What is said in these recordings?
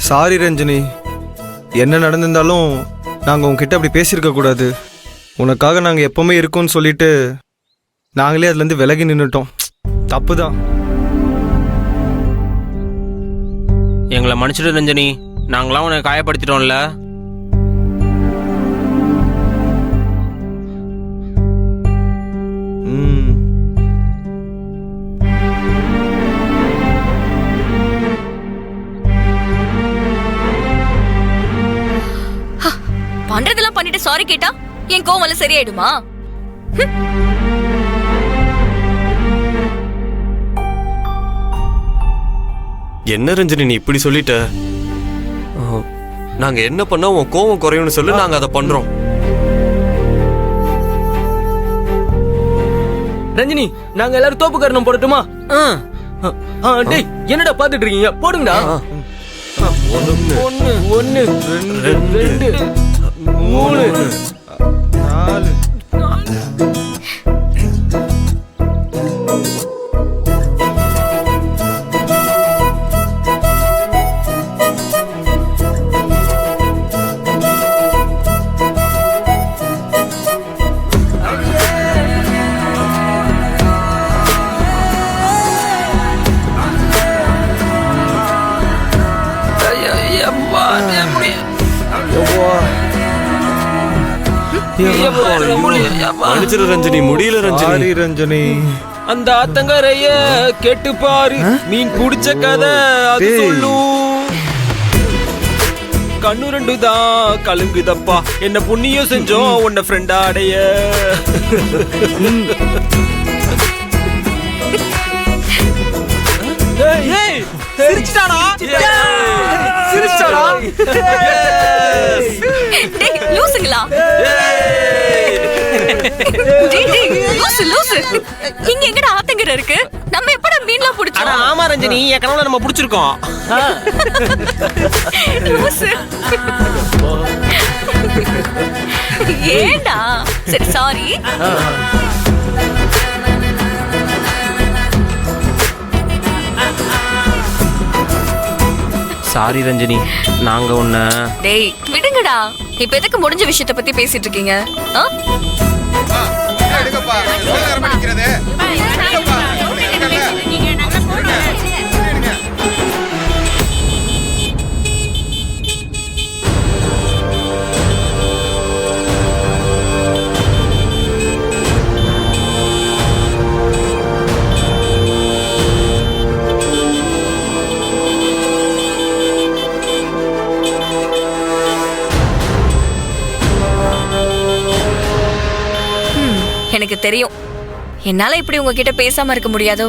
Sorry Ranjini, என்ன நடந்திருந்தாலும் நாங்கள் உங்ககிட்ட அப்படி பேசியிருக்க கூடாது. உனக்காக நாங்கள் எப்பவுமே இருக்கோம்னு சொல்லிட்டு நாங்களே அதுலேருந்து விலகி நின்றுட்டோம். தப்பு தான். எங்களை மன்னிச்சிடு ரஞ்சனி, நாங்களாம் உன்னை காயப்படுத்திட்டோம்ல. பண்றதெல்லாம் பண்ணிட்டு சாரி கேட்டா என் கோவம் சரியாயிடுமா? என்ன ரஞ்சனி நீ இப்படி சொல்லிட்ட? நாங்க என்ன பண்ணா உன் கோவம் குறையும்னு சொல்லி நாங்க அதை பண்றோம். ரஞ்சினி, நாங்க எல்லாரும் தோப்பு காரணம் போடட்டுமா? டேய், என்னடா பாத்துட்டு இருக்கீங்க? போடுங்கடா. 1 1 2 3 4. மன்னிச்சிரு ரஞ்சனி, முடியல ரஞ்சனி. ரஞ்சனி, அந்த ஆத்தங்கரைய கேட்டு பாரு, மீன் புடிச்ச கதை அது சொல்லும். கண்ணு 2 தான் கலுங்குதப்பா, என்ன புண்ணியம் செஞ்சோம் உன்னை ஃப்ரெண்டா அடைய. சிரிச்சிட்டானா? சிரிச்சிட்டானா? டேய் லூசுங்களா? லூசு இங்க எங்கடா ஆத்தங்கரை இருக்கு? நம்ம எப்படா மீன்லாம் புடிச்சோம்? ஆமா ரஞ்சனி, என் கனவுல நம்ம புடிச்சிருக்கோம். லூசு. ஏண்டா? சரி சாரி. சாரி ரஞ்சனி, நாங்க உன்னை. டேய் விடுங்கடா, இப்ப எதுக்கு முடிஞ்ச விஷயத்தை பத்தி பேசிட்டு இருக்கீங்க? எனக்கு தெரியும், என்னால இப்படி உங்ககிட்ட பேசாம இருக்க முடியாதோ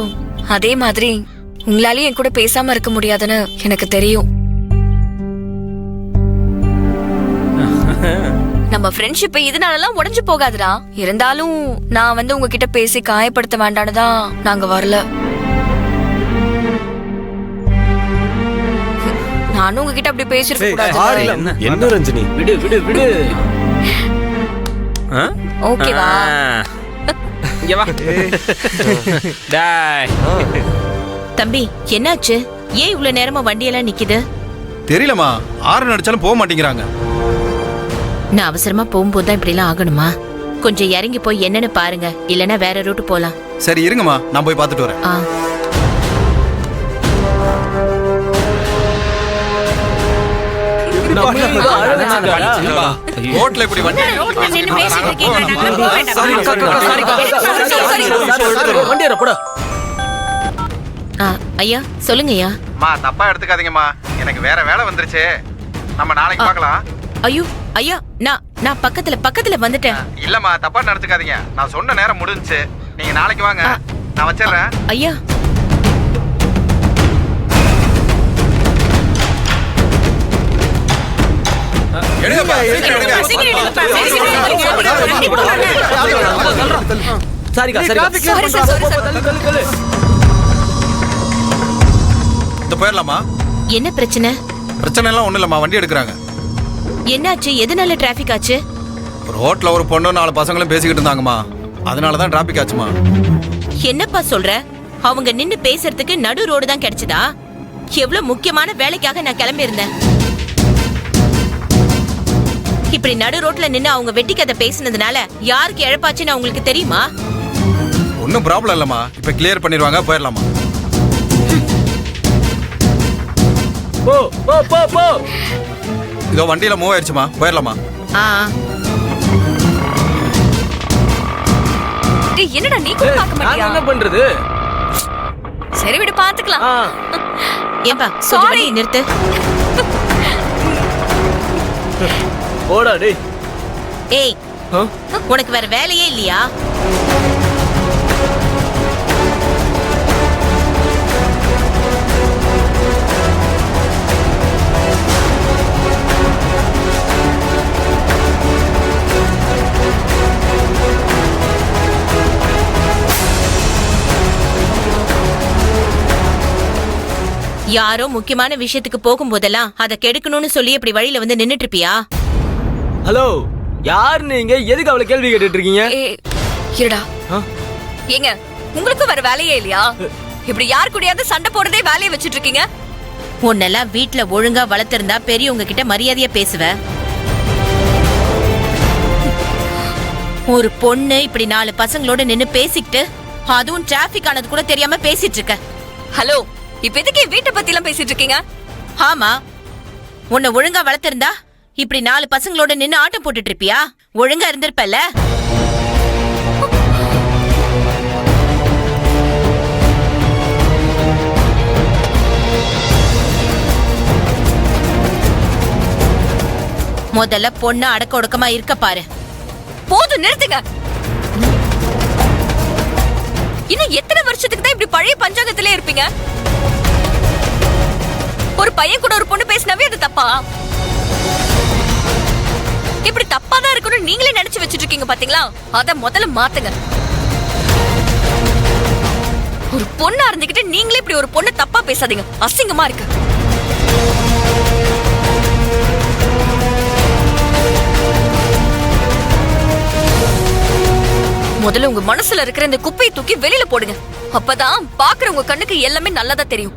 அதே மாதிரி உங்களாலேயும் என் கூட பேசாம இருக்க முடியாதுன்னு எனக்கு தெரியும். நம்ம ஃப்ரெண்ட்ஷிப் இதனாலலாம் உடைஞ்சு போகாதுடா. இருந்தாலும் நான் உங்ககிட்ட பேசி காயப்படுத்த வேண்டான்னுதான் நாங்க வரல. நானும் உங்ககிட்ட அப்படி பேசிருக்க கூடாது. என்ன ரஞ்சனி? விடு விடு விடு. ஓகேவா? தம்பி, என்னாச்சு? ஏன் இவ்வளவு நேரமா வண்டியெல்லாம் நிக்குது? தெரியலமா, ஆறு அடிச்சாலும் போக மாட்டேங்கிறாங்க. நான் அவசரமா போகும்போது தான் இப்படி எல்லாம் ஆகணுமா? கொஞ்சம் இறங்கி போய் என்னன்னு பாருங்க, இல்லனா வேற ரூட் போலாம். சரி இருங்கம்மா, நான் போய் பார்த்துட்டு வரேன். ரோட்ல இப்படி வண்டி ஐயா சொல்லுங்க ஐயா. தப்பா எடுத்துக்காதீங்கம்மா, எனக்கு வேற வேலை வந்துருச்சு. நம்ம நாளைக்கு பார்க்கலாம். ஐயோ ஐயா, நான் பக்கத்துல வந்துட்டேன். இல்லம்மா, தப்பா நடத்துக்காதீங்க. நான் சொன்ன நேரம் முடிஞ்சுச்சு. நீங்க நாளைக்கு வாங்க, நான் வச்சிடுறேன். ஐயா போயிடலாமா? என்ன பிரச்சனை? பிரச்சனை எல்லாம் ஒண்ணு இல்லம்மா, வண்டி எடுக்கிறாங்க. என்னாச்சு? எதனால டிராபிக் ஆச்சு? ரோட்ல ஒரு பொண்ணு 4 பசங்களும் பேசிக்கிட்டு இருந்தாங்கம்மா, அதனாலதான் டிராபிக் ஆச்சுமா. என்னப்பா சொல்ற? அவங்க நின்னு பேசுறதுக்கு நடு ரோடு தான் கிடைச்சதா? எவ்வளவு முக்கியமான வேலைக்காக நான் கிளம்பி இருந்தேன். இப்படி நடு ரோட்ல நின்னு அவங்க வெட்டி கதை பேசினதுனால யாருக்கு இழப்பாச்சுன்னு அவங்களுக்கு தெரியுமா? ஒன்றும் ப்ராப்ளம் இல்லைம்மா, இப்போ கிளியர் பண்ணிடுவாங்க, போயிடலாமா? போ போ போ போ. இதோ வண்டியில மூவ் ஆயிடுச்சுமா, போயிடலாமா? ஆ டேய், என்னடா நீ கூட பார்க்க நான் மாட்டியா? என்ன பண்றது? சரி விடு, பாத்துக்கலாம். ஆ, ஏன்பா Sorry. சாரி நிறுத்து. போடா டேய். ஏய் ஆ? உனக்கு வேற வேலையே இல்லையா? யாரோ முக்கியமான விஷயத்துக்கு போகும்போதெல்லாம் அதை கெடுக்கணும்னு சொல்லி இப்படி வழியில வந்து நின்னுட்டு இருப்பியா? ஹலோ, யார் நீங்க? எதுக்கு அவளை கேள்வி கேட்டுட்டு இருக்கீங்க? ஏய், இருடா. ஆ? ஏங்க, உங்களுக்கு வேற வேலையே இல்லையா? இப்படி யார் கூடயாவது சண்டை போடுறதே வேலையை வச்சிட்டு இருக்கீங்க? உன்னெல்லாம் வீட்ல ஒழுங்கா வளர்த்திருந்தா பெரியவங்க கிட்ட மரியாதையா பேசுவ. ஒரு பொண்ணு இப்படி 4 பசங்களோட நின்னு பேசிக்கிட்டு, அதுவும் டிராபிக் ஆனது கூட தெரியாம பேசிட்டு இருக்க. ஹலோ, இப்ப எதுக்கு என் வீட்டை பத்தி எல்லாம் பேசிட்டு இருக்கீங்க? ஆமா, உன்னை ஒழுங்கா வளர்த்திருந்தா இப்படி 4 பசங்களோட நின்னு ஆட்டம் போட்டுட்டு இருப்பியா? ஒழுங்கா இருந்திருப்பல்ல. முதல்ல பொண்ணு அடக்க ஒடுக்கமா இருக்க பாரு. போதும், நிறுத்துங்க. இன்னும் எத்தனை வருஷத்துக்கு தான் இப்படி பழைய பஞ்சாங்கத்திலே இருப்பீங்க? ஒரு பையன் கூட ஒரு பொண்ணு பேசினாவே அது தப்பா? இப்படி தப்பா தான் இருக்கணும் நீங்களே நினைச்சு வச்சிட்டு இருக்கீங்க பாத்தீங்களா? அத முதல்ல மாத்துங்க. ஒரு பொண்ணா இருந்துகிட்டு நீங்களே இப்படி ஒரு பொண்ணு தப்பா பேசாதீங்க, அசிங்கமா இருக்கு. முதல்ல உங்க மனசுல இருக்கிற இந்த குப்பையை தூக்கி வெளியில போடுங்க. அப்பதான் பாக்குறவங்க கண்ணுக்கு எல்லாமே நல்லதா தெரியும்.